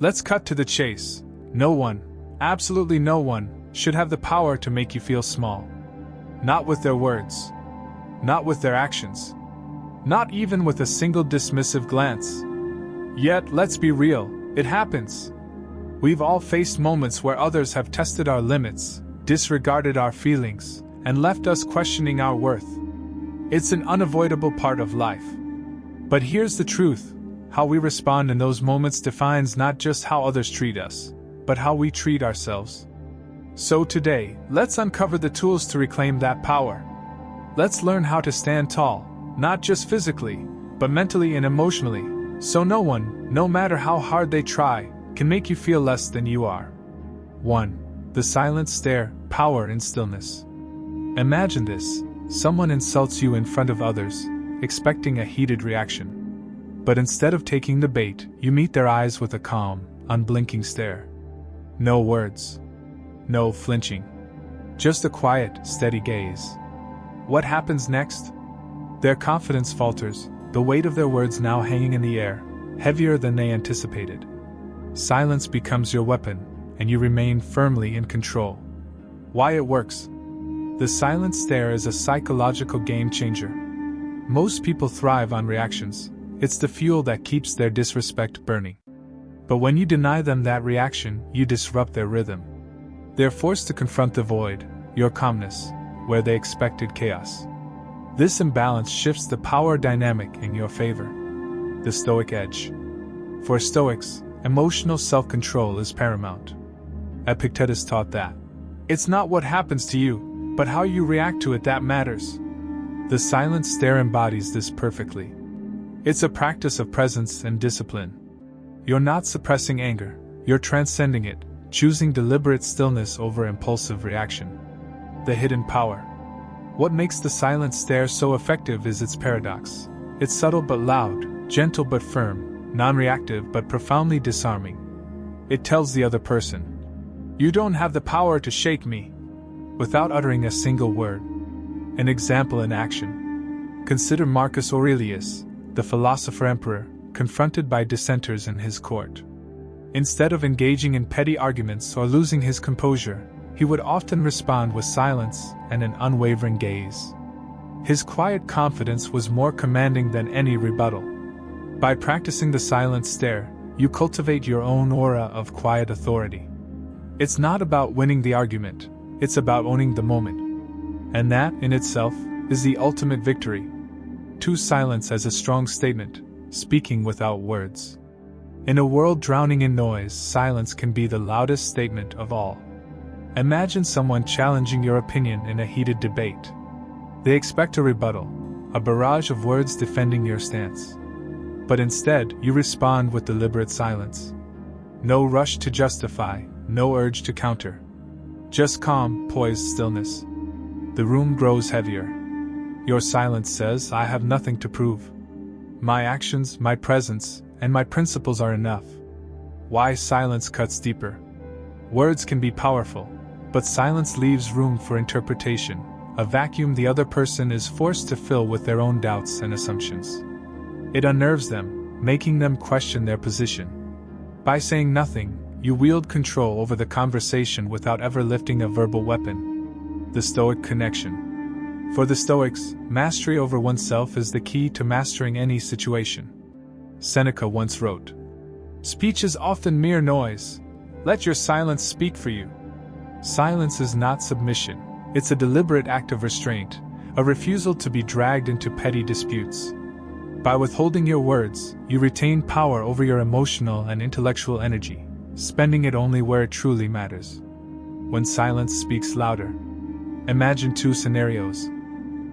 Let's cut to the chase. No one, absolutely no one, should have the power to make you feel small. Not with their words. Not with their actions. Not even with a single dismissive glance. Yet, let's be real, it happens. We've all faced moments where others have tested our limits, disregarded our feelings, and left us questioning our worth. It's an unavoidable part of life. But here's the truth: how we respond in those moments defines not just how others treat us, but how we treat ourselves. So today, let's uncover the tools to reclaim that power. Let's learn how to stand tall, not just physically, but mentally and emotionally, so no one, no matter how hard they try, can make you feel less than you are. 1. The silent stare, power in stillness. Imagine this: someone insults you in front of others, expecting a heated reaction. But instead of taking the bait, you meet their eyes with a calm, unblinking stare. No words. No flinching. Just a quiet, steady gaze. What happens next? Their confidence falters, the weight of their words now hanging in the air, heavier than they anticipated. Silence becomes your weapon, and you remain firmly in control. Why it works? The silent stare is a psychological game changer. Most people thrive on reactions. It's the fuel that keeps their disrespect burning. But when you deny them that reaction, you disrupt their rhythm. They're forced to confront the void, your calmness, where they expected chaos. This imbalance shifts the power dynamic in your favor. The Stoic edge. For Stoics, emotional self-control is paramount. Epictetus taught that it's not what happens to you, but how you react to it that matters. The silent stare embodies this perfectly. It's a practice of presence and discipline. You're not suppressing anger, you're transcending it, choosing deliberate stillness over impulsive reaction. The hidden power. What makes the silent stare so effective is its paradox. It's subtle but loud, gentle but firm, non-reactive but profoundly disarming. It tells the other person, "You don't have the power to shake me," without uttering a single word. An example in action. Consider Marcus Aurelius, the philosopher-emperor, confronted by dissenters in his court. Instead of engaging in petty arguments or losing his composure, he would often respond with silence and an unwavering gaze. His quiet confidence was more commanding than any rebuttal. By practicing the silent stare, you cultivate your own aura of quiet authority. It's not about winning the argument, it's about owning the moment. And that, in itself, is the ultimate victory. Silence as a strong statement, speaking without words. In a world drowning in noise, silence can be the loudest statement of all. Imagine someone challenging your opinion in a heated debate. They expect a rebuttal, a barrage of words defending your stance. But instead, you respond with deliberate silence. No rush to justify, no urge to counter. Just calm, poised stillness. The room grows heavier. Your silence says, "I have nothing to prove. My actions, my presence, and my principles are enough." Why silence cuts deeper? Words can be powerful, but silence leaves room for interpretation, a vacuum the other person is forced to fill with their own doubts and assumptions. It unnerves them, making them question their position. By saying nothing, you wield control over the conversation without ever lifting a verbal weapon. The Stoic connection. For the Stoics, mastery over oneself is the key to mastering any situation. Seneca once wrote, "Speech is often mere noise. Let your silence speak for you." Silence is not submission, it's a deliberate act of restraint, a refusal to be dragged into petty disputes. By withholding your words, you retain power over your emotional and intellectual energy, spending it only where it truly matters. When silence speaks louder. Imagine two scenarios.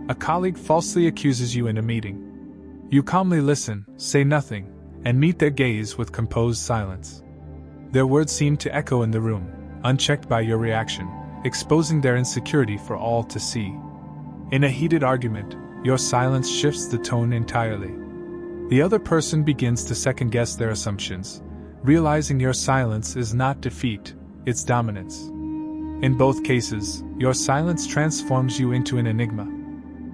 A colleague falsely accuses you in a meeting. You calmly listen, say nothing, and meet their gaze with composed silence. Their words seem to echo in the room, unchecked by your reaction, exposing their insecurity for all to see. In a heated argument, your silence shifts the tone entirely. The other person begins to second-guess their assumptions, realizing your silence is not defeat, it's dominance. In both cases, your silence transforms you into an enigma.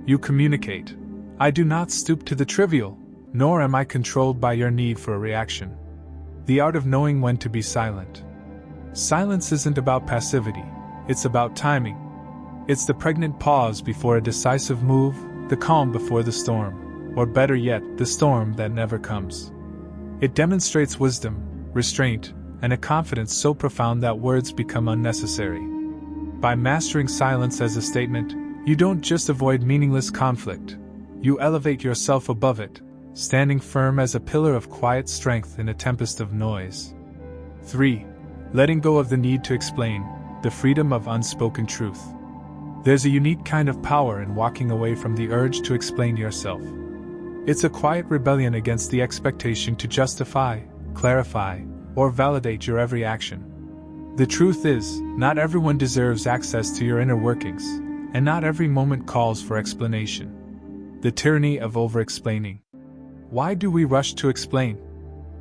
You communicate, "I do not stoop to the trivial, nor am I controlled by your need for a reaction." The art of knowing when to be silent. Silence isn't about passivity, it's about timing. It's the pregnant pause before a decisive move, the calm before the storm, or better yet, the storm that never comes. It demonstrates wisdom, restraint, and a confidence so profound that words become unnecessary. By mastering silence as a statement, you don't just avoid meaningless conflict, you elevate yourself above it, standing firm as a pillar of quiet strength in a tempest of noise. 3. Letting go of the need to explain, the freedom of unspoken truth. There's a unique kind of power in walking away from the urge to explain yourself. It's a quiet rebellion against the expectation to justify, clarify, or validate your every action. The truth is, not everyone deserves access to your inner workings, and not every moment calls for explanation. The tyranny of over-explaining. Why do we rush to explain?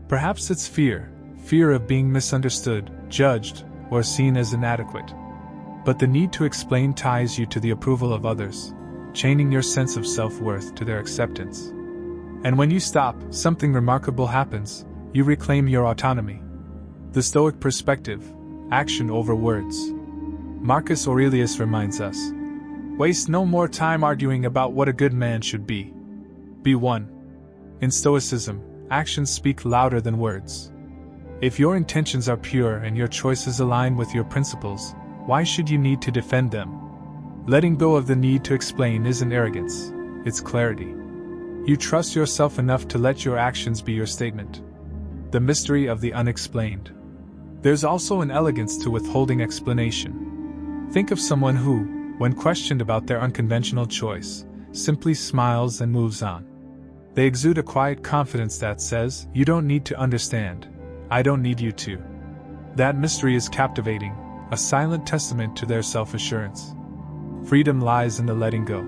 Perhaps it's fear of being misunderstood, judged, or seen as inadequate. But the need to explain ties you to the approval of others, chaining your sense of self-worth to their acceptance. And when you stop, something remarkable happens. You reclaim your autonomy. The Stoic perspective, action over words. Marcus Aurelius reminds us, waste no more time arguing about what a good man should be. Be one. In Stoicism, actions speak louder than words. If your intentions are pure and your choices align with your principles, why should you need to defend them? Letting go of the need to explain isn't arrogance, it's clarity. You trust yourself enough to let your actions be your statement. The mystery of the unexplained. There's also an elegance to withholding explanation. Think of someone who, when questioned about their unconventional choice, simply smiles and moves on. They exude a quiet confidence that says, "You don't need to understand. I don't need you to." That mystery is captivating, a silent testament to their self-assurance. Freedom lies in the letting go.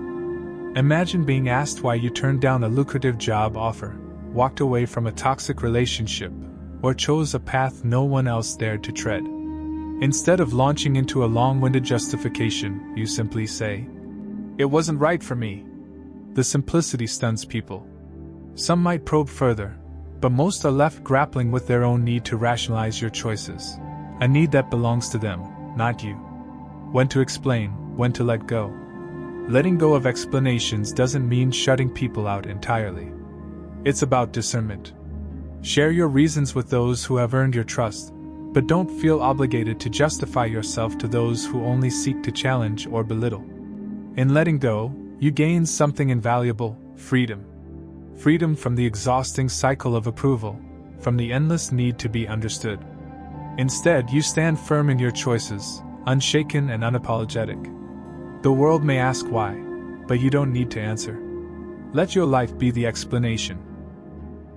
Imagine being asked why you turned down a lucrative job offer, walked away from a toxic relationship, or chose a path no one else dared to tread. Instead of launching into a long-winded justification, you simply say, "It wasn't right for me." The simplicity stuns people. Some might probe further, but most are left grappling with their own need to rationalize your choices, a need that belongs to them, not you. When to explain, when to let go. Letting go of explanations doesn't mean shutting people out entirely. It's about discernment. Share your reasons with those who have earned your trust, but don't feel obligated to justify yourself to those who only seek to challenge or belittle. In letting go, you gain something invaluable: freedom. Freedom from the exhausting cycle of approval, from the endless need to be understood. Instead, you stand firm in your choices, unshaken and unapologetic. The world may ask why, but you don't need to answer. Let your life be the explanation.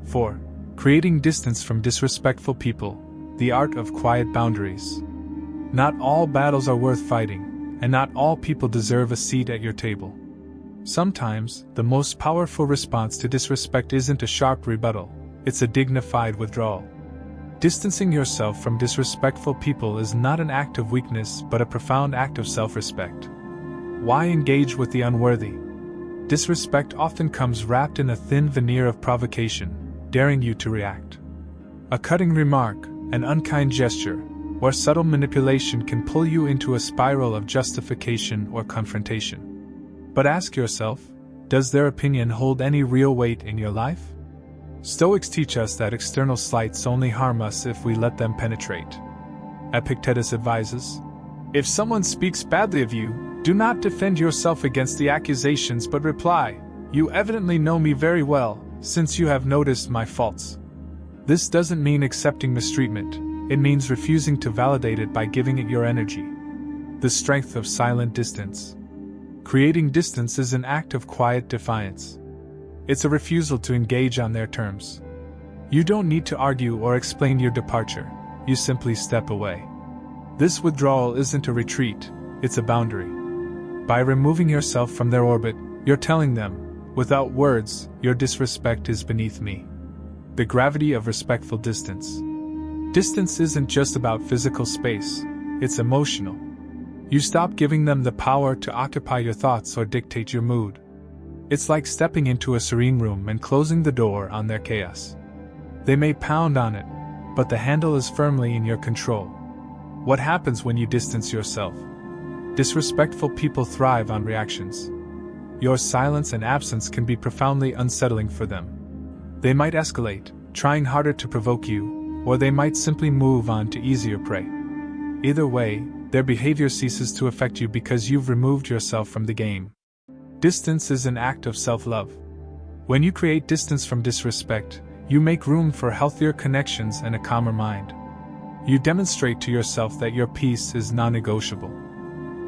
4. Creating distance from disrespectful people, the art of quiet boundaries. Not all battles are worth fighting, and not all people deserve a seat at your table. Sometimes, the most powerful response to disrespect isn't a sharp rebuttal, it's a dignified withdrawal. Distancing yourself from disrespectful people is not an act of weakness but a profound act of self-respect. Why engage with the unworthy? Disrespect often comes wrapped in a thin veneer of provocation, daring you to react. A cutting remark, an unkind gesture, or subtle manipulation can pull you into a spiral of justification or confrontation. But ask yourself, does their opinion hold any real weight in your life? Stoics teach us that external slights only harm us if we let them penetrate. Epictetus advises, if someone speaks badly of you, do not defend yourself against the accusations but reply, "You evidently know me very well, since you have noticed my faults." This doesn't mean accepting mistreatment, it means refusing to validate it by giving it your energy. The strength of silent distance. Creating distance is an act of quiet defiance. It's a refusal to engage on their terms. You don't need to argue or explain your departure, you simply step away. This withdrawal isn't a retreat, it's a boundary. By removing yourself from their orbit, you're telling them, without words, your disrespect is beneath me. The gravity of respectful distance. Distance isn't just about physical space, it's emotional. You stop giving them the power to occupy your thoughts or dictate your mood. It's like stepping into a serene room and closing the door on their chaos. They may pound on it, but the handle is firmly in your control. What happens when you distance yourself? Disrespectful people thrive on reactions. Your silence and absence can be profoundly unsettling for them. They might escalate, trying harder to provoke you, or they might simply move on to easier prey. Either way, their behavior ceases to affect you because you've removed yourself from the game. Distance is an act of self-love. When you create distance from disrespect, you make room for healthier connections and a calmer mind. You demonstrate to yourself that your peace is non-negotiable.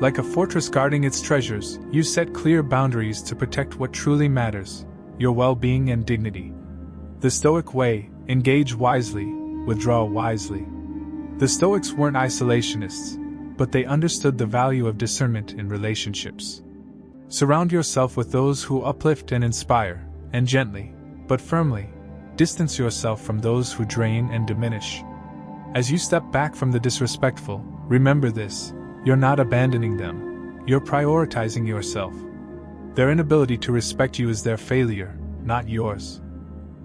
Like a fortress guarding its treasures, you set clear boundaries to protect what truly matters, your well-being and dignity. The Stoic way: engage wisely, withdraw wisely. The Stoics weren't isolationists, but they understood the value of discernment in relationships. Surround yourself with those who uplift and inspire, and gently, but firmly, distance yourself from those who drain and diminish. As you step back from the disrespectful, remember this: you're not abandoning them, you're prioritizing yourself. Their inability to respect you is their failure, not yours.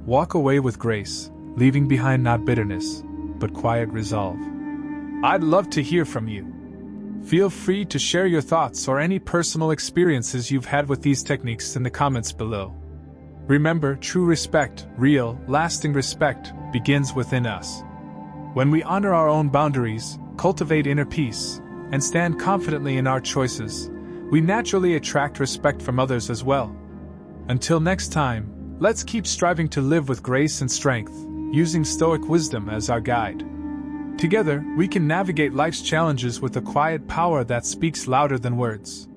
Walk away with grace, leaving behind not bitterness, but quiet resolve. I'd love to hear from you. Feel free to share your thoughts or any personal experiences you've had with these techniques in the comments below. Remember, true respect, real, lasting respect, begins within us. When we honor our own boundaries, cultivate inner peace, and stand confidently in our choices, we naturally attract respect from others as well. Until next time, let's keep striving to live with grace and strength, using Stoic wisdom as our guide. Together, we can navigate life's challenges with a quiet power that speaks louder than words.